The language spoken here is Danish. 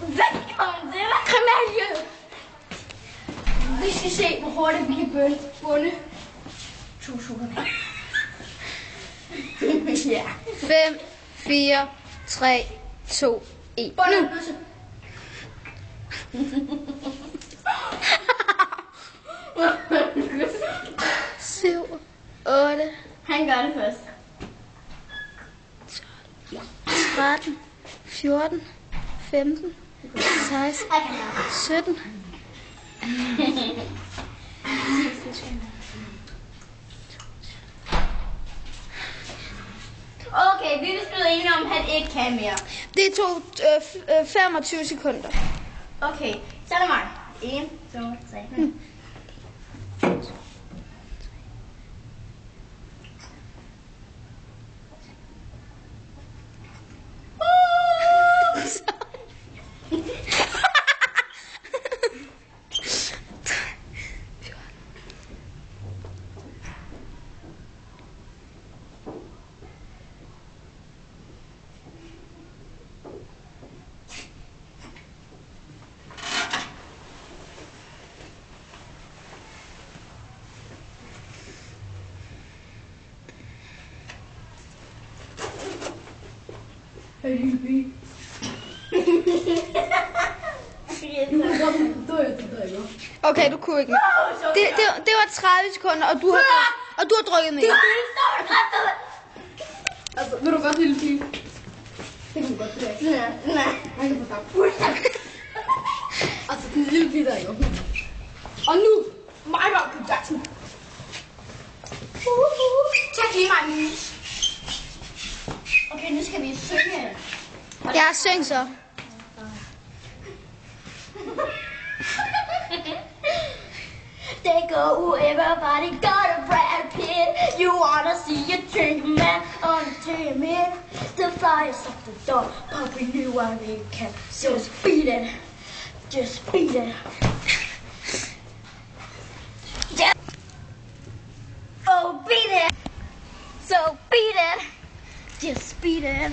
Velkommen til Kremalie. Vi skal se, hvor hurtigt vi kan bunde 2 sukkervand. Ja. 5, 4, 3, 2, 1. Nu. 7, 8. Han gør det først. 13, 14, 15, 16, 17. Okay, vi er vist blevet enige om, at han ikke kan mere. Det tog 25 sekunder. Okay, så er det mig. 1, 2, 3. Okay, du kunne ikke mere. Det var 30 sekunder, og du har drukket mere. Altså, vil du godt lille pige? Det kan du godt, det der. Nej. Han kan få dig. Altså, den lille pige der, jo. Og nu, Michael Jackson. Tak lige mig, mus. Okay, nu skal vi synge. Jeg syng så. They go, everybody got a Brad Pitt. You wanna see a drink man on a tin. The flyers off the door, Poppy knew I really can. Just beat it, just beat it. Yeah. Oh, beat it. So beat it, just beat it.